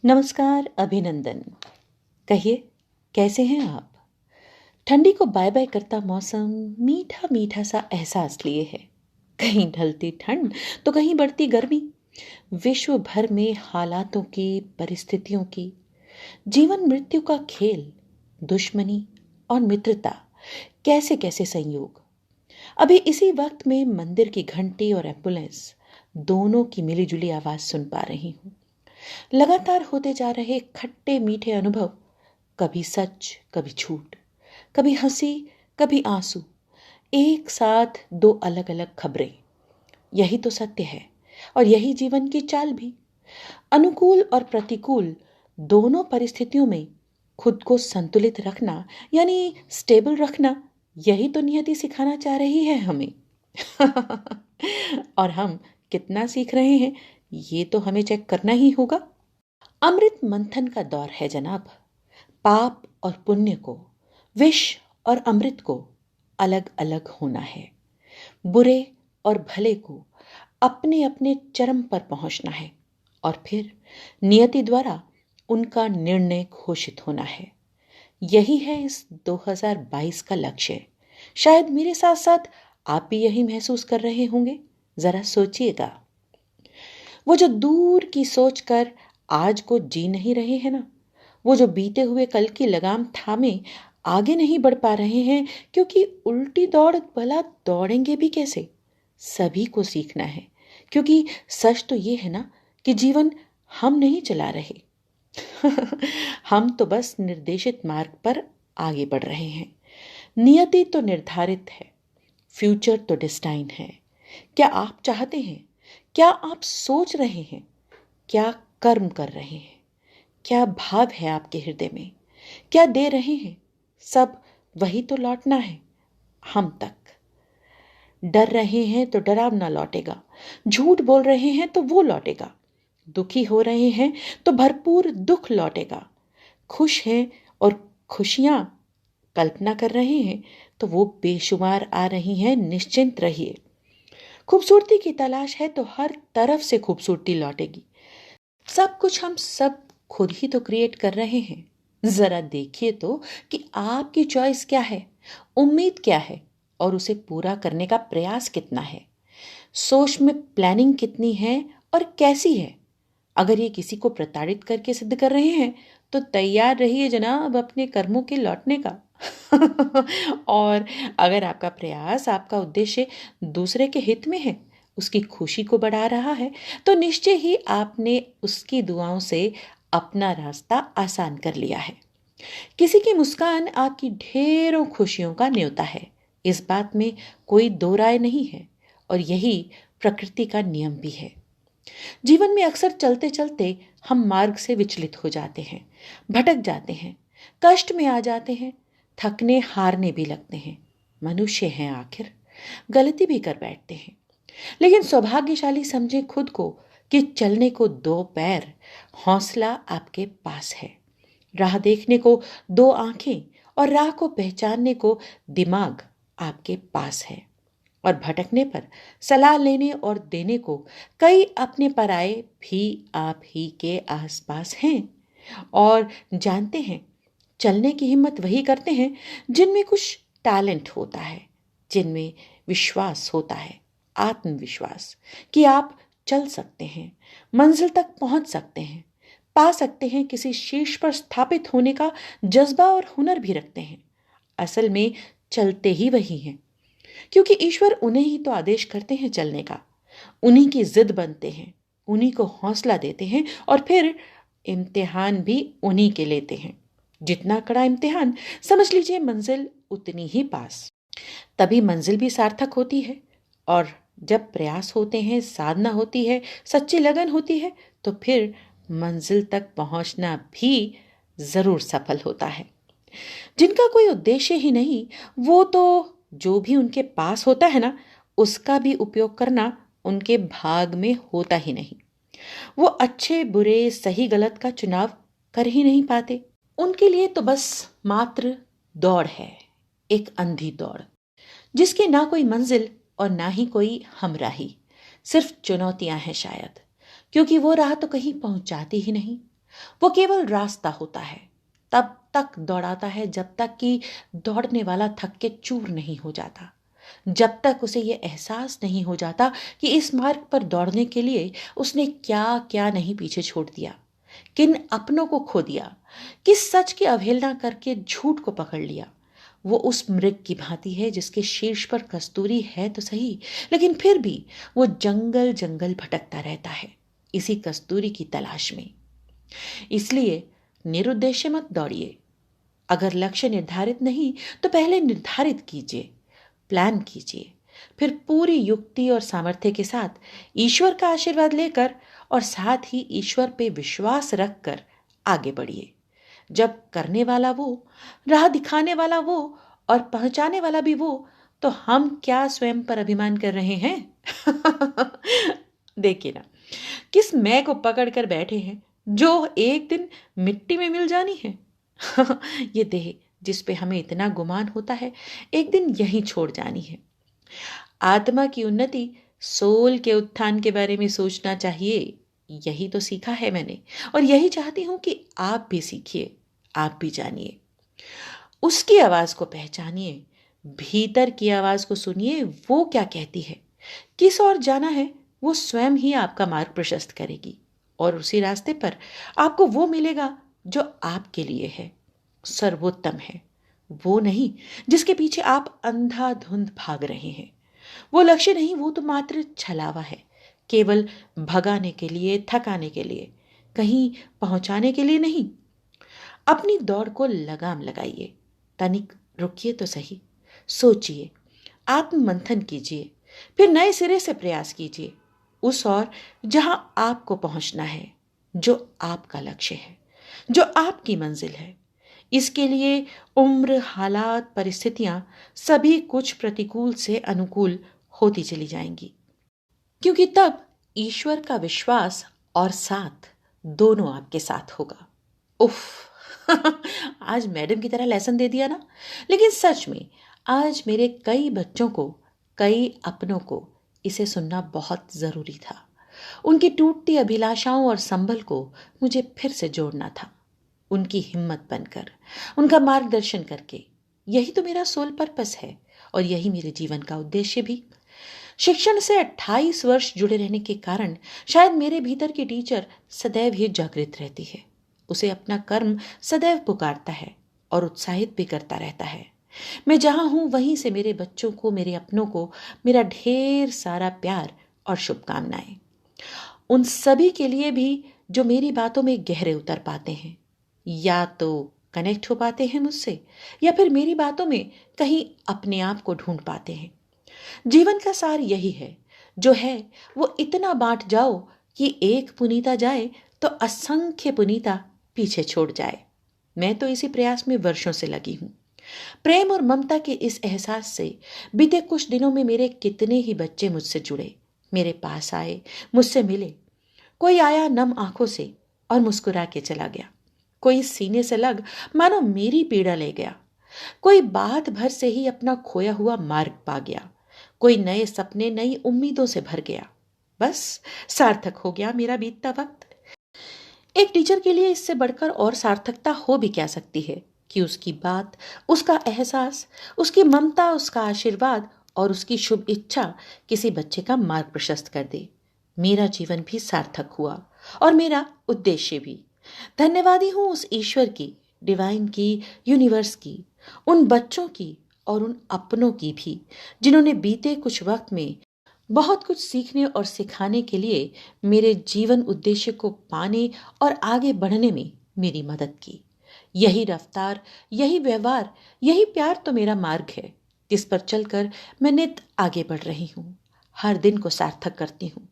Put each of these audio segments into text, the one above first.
नमस्कार, अभिनंदन। कहिए, कैसे हैं आप? ठंडी को बाय बाय करता मौसम मीठा मीठा सा एहसास लिए है। कहीं ढलती ठंड तो कहीं बढ़ती गर्मी। विश्व भर में हालातों की, परिस्थितियों की, जीवन मृत्यु का खेल, दुश्मनी और मित्रता, कैसे कैसे संयोग। अभी इसी वक्त में मंदिर की घंटी और एम्बुलेंस दोनों की मिलीजुली आवाज सुन पा रही हूँ। लगातार होते जा रहे खट्टे मीठे अनुभव, कभी सच कभी झूठ, कभी हंसी कभी आंसू, एक साथ दो अलग अलग खबरें। यही तो सत्य है और यही जीवन की चाल भी। अनुकूल और प्रतिकूल दोनों परिस्थितियों में खुद को संतुलित रखना, यानी स्टेबल रखना, यही तो नियति सिखाना चाह रही है हमें। और हम कितना सीख रहे हैं, ये तो हमें चेक करना ही होगा। अमृत मंथन का दौर है जनाब। पाप और पुण्य को, विष और अमृत को अलग अलग होना है। बुरे और भले को अपने अपने चरम पर पहुंचना है और फिर नियति द्वारा उनका निर्णय घोषित होना है। यही है इस 2022 का लक्ष्य। शायद मेरे साथ साथ आप भी यही महसूस कर रहे होंगे। जरा सोचिएगा। वो जो दूर की सोच कर आज को जी नहीं रहे हैं ना, वो जो बीते हुए कल की लगाम थामे आगे नहीं बढ़ पा रहे हैं, क्योंकि उल्टी दौड़ भला दौड़ेंगे भी कैसे। सभी को सीखना है, क्योंकि सच तो ये है ना कि जीवन हम नहीं चला रहे। हम तो बस निर्देशित मार्ग पर आगे बढ़ रहे हैं। नियति तो निर्धारित है, फ्यूचर तो डिस्टाइन है। क्या आप चाहते हैं? क्या आप सोच रहे हैं? क्या कर्म कर रहे हैं? क्या भाव है आपके हृदय में? क्या दे रहे हैं? सब वही तो लौटना है हम तक। डर रहे हैं तो डरावना लौटेगा, झूठ बोल रहे हैं तो वो लौटेगा, दुखी हो रहे हैं तो भरपूर दुख लौटेगा, खुश हैं और खुशियां कल्पना कर रहे हैं तो वो बेशुमार आ रही हैं। निश्चिंत रहिए। खूबसूरती की तलाश है तो हर तरफ से खूबसूरती लौटेगी। सब कुछ हम सब खुद ही तो क्रिएट कर रहे हैं। जरा देखिए तो कि आपकी चॉइस क्या है, उम्मीद क्या है और उसे पूरा करने का प्रयास कितना है। सोच में प्लानिंग कितनी है और कैसी है। अगर ये किसी को प्रताड़ित करके सिद्ध कर रहे हैं तो तैयार रहिए जनाब अपने कर्मों के लौटने का। और अगर आपका प्रयास, आपका उद्देश्य दूसरे के हित में है, उसकी खुशी को बढ़ा रहा है, तो निश्चय ही आपने उसकी दुआओं से अपना रास्ता आसान कर लिया है। किसी की मुस्कान आपकी ढेरों खुशियों का न्योता है, इस बात में कोई दो राय नहीं है। और यही प्रकृति का नियम भी है। जीवन में अक्सर चलते चलते हम मार्ग से विचलित हो जाते हैं, भटक जाते हैं, कष्ट में आ जाते हैं, थकने हारने भी लगते हैं। मनुष्य हैं आखिर, गलती भी कर बैठते हैं। लेकिन सौभाग्यशाली समझे खुद को कि चलने को दो पैर, हौसला आपके पास है। राह देखने को दो आंखें और राह को पहचानने को दिमाग आपके पास है। और भटकने पर सलाह लेने और देने को कई अपने पराये भी आप ही के आसपास हैं। और जानते हैं, चलने की हिम्मत वही करते हैं जिनमें कुछ टैलेंट होता है, जिनमें विश्वास होता है, आत्मविश्वास कि आप चल सकते हैं, मंजिल तक पहुंच सकते हैं, पा सकते हैं, किसी शीर्ष पर स्थापित होने का जज्बा और हुनर भी रखते हैं। असल में चलते ही वही हैं, क्योंकि ईश्वर उन्हें ही तो आदेश करते हैं चलने का। उन्हीं की जिद बनते हैं, उन्हीं को हौसला देते हैं और फिर इम्तिहान भी उन्हीं के लेते हैं। जितना कड़ा इम्तिहान, समझ लीजिए मंजिल उतनी ही पास। तभी मंजिल भी सार्थक होती है। और जब प्रयास होते हैं, साधना होती है, सच्ची लगन होती है, तो फिर मंजिल तक पहुंचना भी जरूर सफल होता है। जिनका कोई उद्देश्य ही नहीं, वो तो जो भी उनके पास होता है ना, उसका भी उपयोग करना उनके भाग में होता ही नहीं। वो अच्छे बुरे, सही गलत का चुनाव कर ही नहीं पाते। उनके लिए तो बस मात्र दौड़ है, एक अंधी दौड़, जिसकी ना कोई मंजिल और ना ही कोई हमराही। सिर्फ चुनौतियां हैं शायद, क्योंकि वो राह तो कहीं पहुंचाती ही नहीं। वो केवल रास्ता होता है, तब तक दौड़ाता है जब तक कि दौड़ने वाला थक के चूर नहीं हो जाता, जब तक उसे यह एहसास नहीं हो जाता कि इस मार्ग पर दौड़ने के लिए उसने क्या क्या नहीं पीछे छोड़ दिया, किन अपनों को खो दिया, किस सच की अवहेलना करके झूठ को पकड़ लिया। वो उस मृग की भांति है जिसके शीर्ष पर कस्तूरी है तो सही, लेकिन फिर भी वो जंगल जंगल भटकता रहता है इसी कस्तूरी की तलाश में। इसलिए निरुद्देश्य मत दौड़िए। अगर लक्ष्य निर्धारित नहीं तो पहले निर्धारित कीजिए, प्लान कीजिए, फिर पूरी युक्ति और सामर्थ्य के साथ ईश्वर का आशीर्वाद लेकर और साथ ही ईश्वर पे विश्वास रखकर आगे बढ़िए। जब करने वाला वो, राह दिखाने वाला वो और पहुंचाने वाला भी वो, तो हम क्या स्वयं पर अभिमान कर रहे हैं? देखिए ना, किस मैं को पकड़ कर बैठे हैं जो एक दिन मिट्टी में मिल जानी है। ये देह जिस पे हमें इतना गुमान होता है, एक दिन यहीं छोड़ जानी है। आत्मा की उन्नति, सोल के उत्थान के बारे में सोचना चाहिए। यही तो सीखा है मैंने, और यही चाहती हूं कि आप भी सीखिए, आप भी जानिए। उसकी आवाज को पहचानिए, भीतर की आवाज को सुनिए, वो क्या कहती है, किस ओर जाना है, वो स्वयं ही आपका मार्ग प्रशस्त करेगी। और उसी रास्ते पर आपको वो मिलेगा जो आपके लिए है, सर्वोत्तम है। वो नहीं जिसके पीछे आप अंधाधुंध भाग रहे हैं। वो लक्ष्य नहीं, वो तो मात्र छलावा है, केवल भगाने के लिए, थकाने के लिए, कहीं पहुंचाने के लिए नहीं। अपनी दौड़ को लगाम लगाइए, तनिक रुकिए तो सही, सोचिए, आत्ममंथन कीजिए, फिर नए सिरे से प्रयास कीजिए उस ओर जहां आपको पहुंचना है, जो आपका लक्ष्य है, जो आपकी मंजिल है। इसके लिए उम्र, हालात, परिस्थितियां सभी कुछ प्रतिकूल से अनुकूल होती चली जाएंगी, क्योंकि तब ईश्वर का विश्वास और साथ दोनों आपके साथ होगा। उफ। आज मैडम की तरह लेसन दे दिया ना, लेकिन सच में आज मेरे कई बच्चों को, कई अपनों को इसे सुनना बहुत जरूरी था। उनकी टूटती अभिलाषाओं और संबल को मुझे फिर से जोड़ना था, उनकी हिम्मत बनकर, उनका मार्गदर्शन करके। यही तो मेरा सोल पर्पस है और यही मेरे जीवन का उद्देश्य भी। शिक्षण से 28 वर्ष जुड़े रहने के कारण शायद मेरे भीतर की टीचर सदैव ही जागृत रहती है। उसे अपना कर्म सदैव पुकारता है और उत्साहित भी करता रहता है। मैं जहां हूं वहीं से मेरे बच्चों को, मेरे अपनों को मेरा ढेर सारा प्यार और शुभकामनाएं। उन सभी के लिए भी जो मेरी बातों में गहरे उतर पाते हैं, या तो कनेक्ट हो पाते हैं मुझसे, या फिर मेरी बातों में कहीं अपने आप को ढूंढ पाते हैं। जीवन का सार यही है, जो है वो इतना बांट जाओ कि एक पुनीता जाए तो असंख्य पुनीता पीछे छोड़ जाए। मैं तो इसी प्रयास में वर्षों से लगी हूं। प्रेम और ममता के इस एहसास से बीते कुछ दिनों में मेरे कितने ही बच्चे मुझसे जुड़े, मेरे पास आए, मुझसे मिले। कोई आया नम आंखों से और मुस्कुरा के चला गया, कोई सीने से लग मानो मेरी पीड़ा ले गया, कोई बात भर से ही अपना खोया हुआ मार्ग पा गया, कोई नए सपने, नई उम्मीदों से भर गया। बस सार्थक हो गया मेरा बीतता वक्त। एक टीचर के लिए इससे बढ़कर और सार्थकता हो भी क्या सकती है कि उसकी बात, उसका एहसास, उसकी ममता, उसका आशीर्वाद और उसकी शुभ इच्छा किसी बच्चे का मार्ग प्रशस्त कर दे। मेरा जीवन भी सार्थक हुआ और मेरा उद्देश्य भी। धन्यवादी हूं उस ईश्वर की, डिवाइन की, यूनिवर्स की, उन बच्चों की और उन अपनों की भी, जिन्होंने बीते कुछ वक्त में बहुत कुछ सीखने और सिखाने के लिए मेरे जीवन उद्देश्य को पाने और आगे बढ़ने में मेरी मदद की। यही रफ्तार, यही व्यवहार, यही प्यार तो मेरा मार्ग है, जिस पर चलकर मैं नित आगे बढ़ रही हूँ, हर दिन को सार्थक करती हूँ,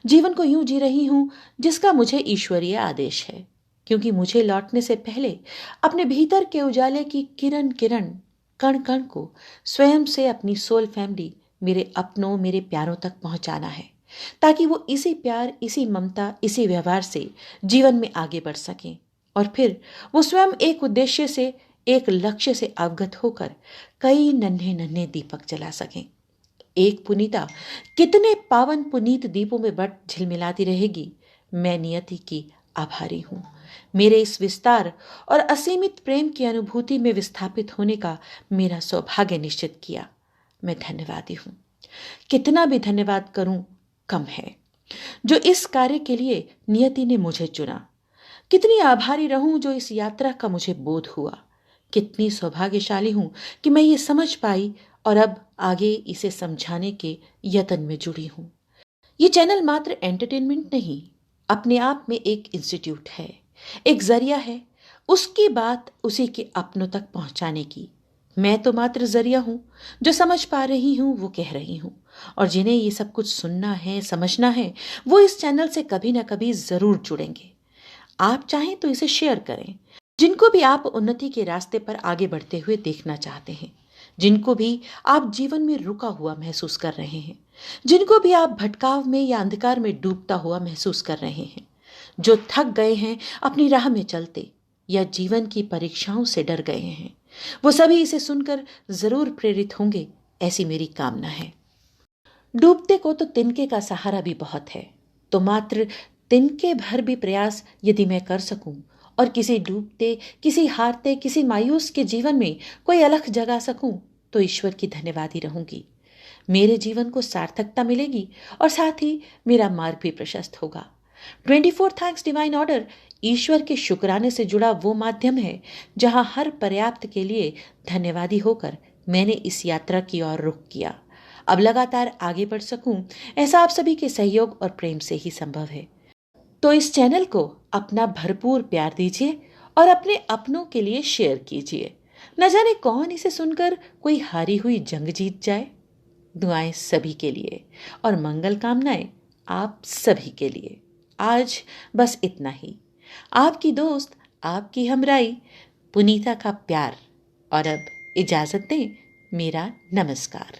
जीवन को यूं जी रही हूँ जिसका मुझे ईश्वरीय आदेश है। क्योंकि मुझे लौटने से पहले अपने भीतर के उजाले की किरण किरण, कण कण को स्वयं से अपनी सोल फैमिली, मेरे अपनों, मेरे प्यारों तक पहुंचाना है, ताकि वो इसी प्यार, इसी ममता, इसी व्यवहार से जीवन में आगे बढ़ सकें और फिर वो स्वयं एक उद्देश्य से, एक लक्ष्य से अवगत होकर कई नन्हे नन्हे दीपक जला सकें। एक पुनीता कितने पावन पुनीत दीपों में बट झिलमिलाती रहेगी। मैं नियति की आभारी हूं। मेरे इस विस्तार और असीमित प्रेम की अनुभूति में विस्थापित होने का मेरा सौभाग्य निश्चित किया। मैं धन्यवादी हूं। कितना भी धन्यवाद करूं कम है, जो इस कार्य के लिए नियति ने मुझे चुना। कितनी आभारी रहूं जो इस यात्रा का मुझे बोध हुआ। कितनी सौभाग्यशाली हूं कि मैं ये समझ पाई और अब आगे इसे समझाने के यत्न में जुड़ी हूं। ये चैनल मात्र एंटरटेनमेंट नहीं, अपने आप में एक इंस्टीट्यूट है, एक जरिया है उसकी बात उसी के अपनों तक पहुंचाने की। मैं तो मात्र जरिया हूं, जो समझ पा रही हूं वो कह रही हूं, और जिन्हें ये सब कुछ सुनना है, समझना है, वो इस चैनल से कभी ना कभी जरूर जुड़ेंगे। आप चाहें तो इसे शेयर करें। जिनको भी आप उन्नति के रास्ते पर आगे बढ़ते हुए देखना चाहते हैं, जिनको भी आप जीवन में रुका हुआ महसूस कर रहे हैं, जिनको भी आप भटकाव में या अंधकार में डूबता हुआ महसूस कर रहे हैं, जो थक गए हैं अपनी राह में चलते या जीवन की परीक्षाओं से डर गए हैं, वो सभी इसे सुनकर जरूर प्रेरित होंगे, ऐसी मेरी कामना है। डूबते को तो तिनके का सहारा भी बहुत है, तो मात्र तिनके भर भी प्रयास यदि मैं कर सकूं और किसी डूबते, किसी हारते, किसी मायूस के जीवन में कोई अलख जगा सकूं, तो ईश्वर की धन्यवादी रहूंगी। मेरे जीवन को सार्थकता मिलेगी और साथ ही मेरा मार्ग भी प्रशस्त होगा। 24 थैंक्स डिवाइन ऑर्डर ईश्वर के शुक्राने से जुड़ा वो माध्यम है जहां हर पर्याप्त के लिए धन्यवादी होकर मैंने इस यात्रा की ओर रुख किया। अब लगातार आगे बढ़ सकूं, ऐसा आप सभी के सहयोग और प्रेम से ही संभव है। तो इस चैनल को अपना भरपूर प्यार दीजिए और अपने अपनों के लिए शेयर कीजिए। न जाने कौन इसे सुनकर कोई हारी हुई जंग जीत जाए। दुआएं सभी के लिए और मंगल कामनाएं आप सभी के लिए। आज बस इतना ही। आपकी दोस्त, आपकी हमराई पुनीता का प्यार। और अब इजाजत दें। मेरा नमस्कार।